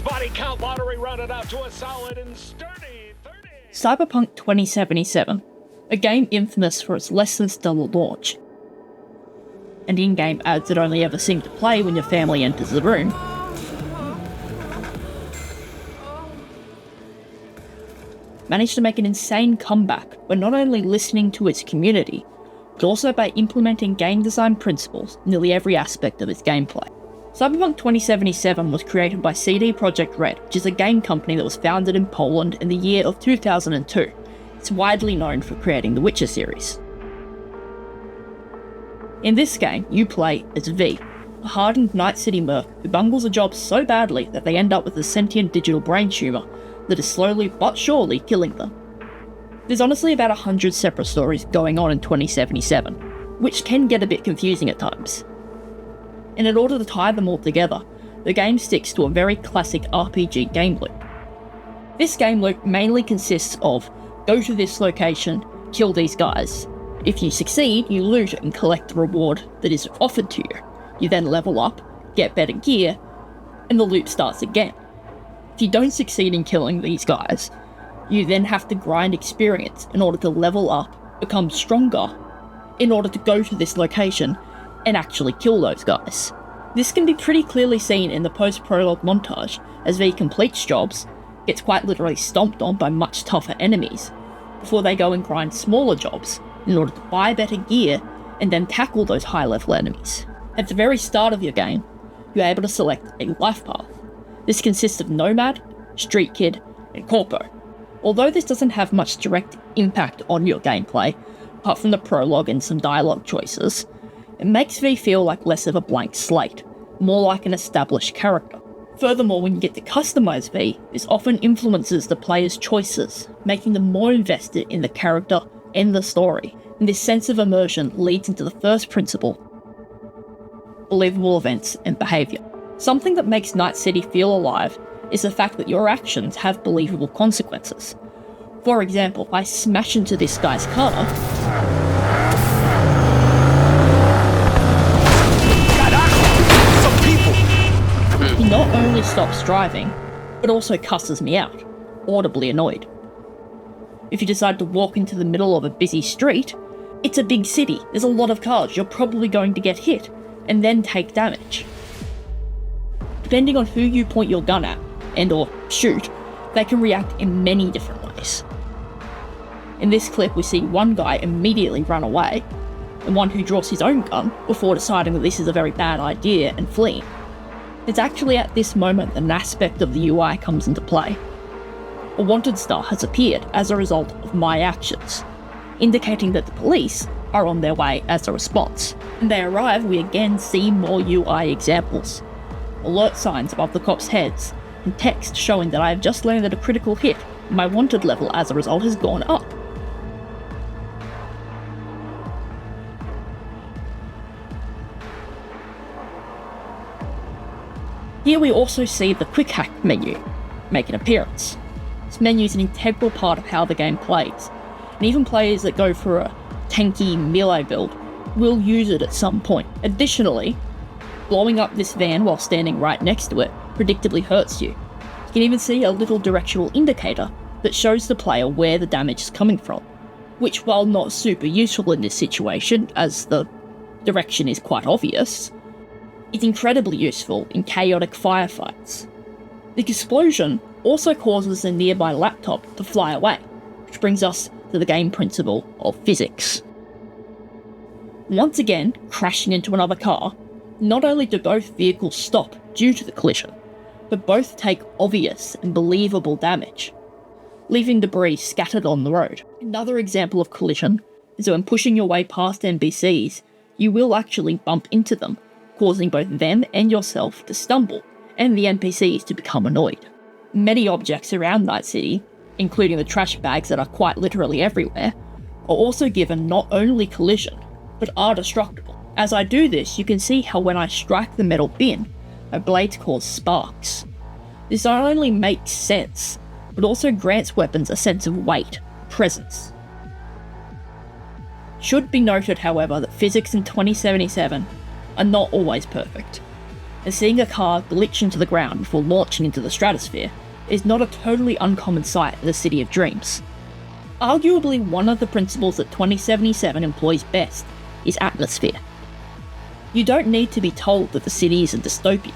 This body count lottery rounded out to a solid and sturdy 30. Cyberpunk 2077, a game infamous for its less than stellar launch, and in-game ads that only ever seem to play when your family enters the room, managed to make an insane comeback by not only listening to its community, but also by implementing game design principles in nearly every aspect of its gameplay. Cyberpunk 2077 was created by CD Projekt Red, which is a game company that was founded in Poland in the year of 2002. It's widely known for creating the Witcher series. In this game, you play as V, a hardened Night City merc who bungles a job so badly that they end up with a sentient digital brain tumour that is slowly but surely killing them. There's honestly about 100 separate stories going on in 2077, which can get a bit confusing at times. And in order to tie them all together, the game sticks to a very classic RPG game loop. This game loop mainly consists of go to this location, kill these guys. If you succeed, you loot and collect the reward that is offered to you. You then level up, get better gear, and the loop starts again. If you don't succeed in killing these guys, you then have to grind experience in order to level up, become stronger, in order to go to this location and actually kill those guys. This can be pretty clearly seen in the post-prologue montage, as V completes jobs, gets quite literally stomped on by much tougher enemies, before they go and grind smaller jobs in order to buy better gear and then tackle those high-level enemies. At the very start of your game, you're able to select a life path. This consists of Nomad, Street Kid, and Corpo. Although this doesn't have much direct impact on your gameplay, apart from the prologue and some dialogue choices, it makes V feel like less of a blank slate, more like an established character. Furthermore, when you get to customize V, this often influences the player's choices, making them more invested in the character and the story, and this sense of immersion leads into the first principle: believable events and behaviour. Something that makes Night City feel alive is the fact that your actions have believable consequences. For example, if I smash into this guy's car, he not only stops driving, but also cusses me out, audibly annoyed. If you decide to walk into the middle of a busy street, it's a big city, there's a lot of cars, you're probably going to get hit, and then take damage. Depending on who you point your gun at, and or shoot, they can react in many different ways. In this clip we see one guy immediately run away, and one who draws his own gun before deciding that this is a very bad idea and fleeing. It's actually at this moment that an aspect of the UI comes into play. A wanted star has appeared as a result of my actions, indicating that the police are on their way as a response. When they arrive, we again see more UI examples. Alert signs above the cops' heads, and text showing that I have just landed a critical hit, and my wanted level as a result has gone up. Here we also see the quick hack menu make an appearance. This menu is an integral part of how the game plays, and even players that go for a tanky melee build will use it at some point. Additionally, blowing up this van while standing right next to it predictably hurts you. You can even see a little directional indicator that shows the player where the damage is coming from, which, while not super useful in this situation as the direction is quite obvious, is incredibly useful in chaotic firefights. The explosion also causes a nearby laptop to fly away, which brings us to the game principle of physics. Once again, crashing into another car, not only do both vehicles stop due to the collision, but both take obvious and believable damage, leaving debris scattered on the road. Another example of collision is that when pushing your way past NPCs, you will actually bump into them, causing both them and yourself to stumble, and the NPCs to become annoyed. Many objects around Night City, including the trash bags that are quite literally everywhere, are also given not only collision, but are destructible. As I do this, you can see how when I strike the metal bin, my blades cause sparks. This not only makes sense, but also grants weapons a sense of weight, presence. Should be noted, however, that physics in 2077 are not always perfect. and seeing a car glitch into the ground before launching into the stratosphere is not a totally uncommon sight in the City of Dreams. Arguably one of the principles that 2077 employs best is atmosphere. You don't need to be told that the city is a dystopia,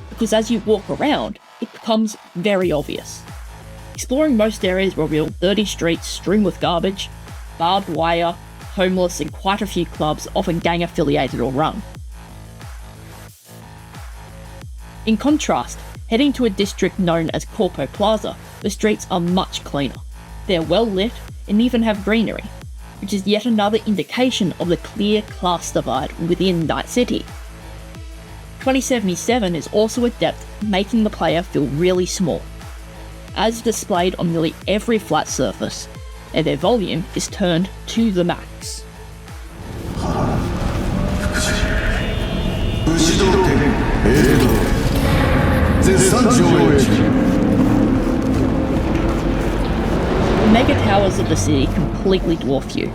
because as you walk around, it becomes very obvious. Exploring most areas will reveal dirty streets strewn with garbage, barbed wire, homeless, and quite a few clubs, often gang-affiliated or run. In contrast, heading to a district known as Corpo Plaza, the streets are much cleaner. They're well lit and even have greenery, which is yet another indication of the clear class divide within Night City. 2077 is also adept at making the player feel really small, as displayed on nearly every flat surface, and their volume is turned to the max. The mega towers of the city completely dwarf you,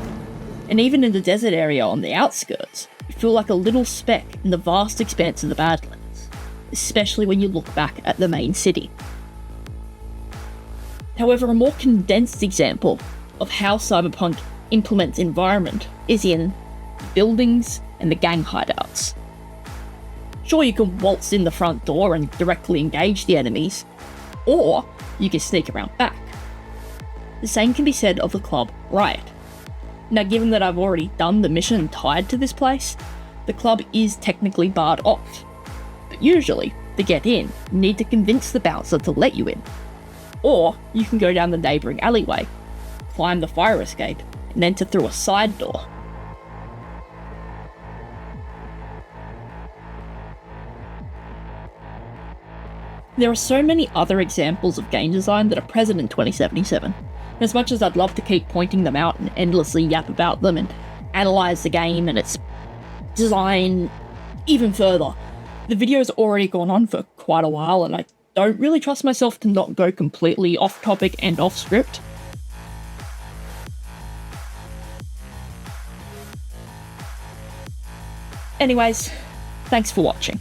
and even in the desert area on the outskirts, you feel like a little speck in the vast expanse of the Badlands, especially when you look back at the main city. However, a more condensed example of how Cyberpunk implements environment is in buildings and the gang hideouts. Sure, you can waltz in the front door and directly engage the enemies, or you can sneak around back. The same can be said of the club Riot. Now, given that I've already done the mission tied to this place, the club is technically barred off, but usually, to get in, you need to convince the bouncer to let you in. Or you can go down the neighbouring alleyway, climb the fire escape, and enter through a side door. There are so many other examples of game design that are present in 2077. As much as I'd love to keep pointing them out and endlessly yap about them and analyse the game and its design even further, the video's already gone on for quite a while and I don't really trust myself to not go completely off topic and off script. Anyways, thanks for watching.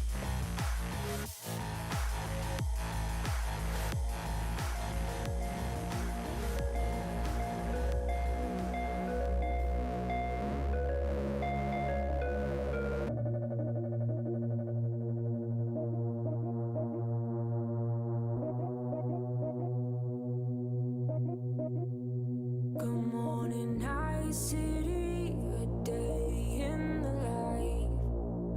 Good morning, Night City, a day in the life.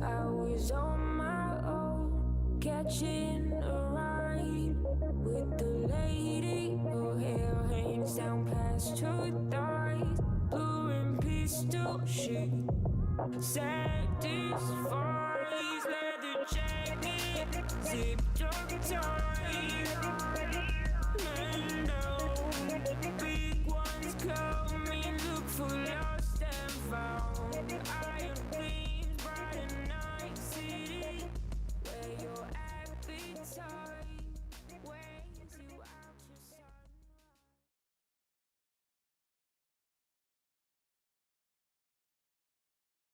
I was on my own, catching a ride with the lady. Her hair hangs down past her thighs, blue and pistol shit. Satisfies leather jacket, zip tucked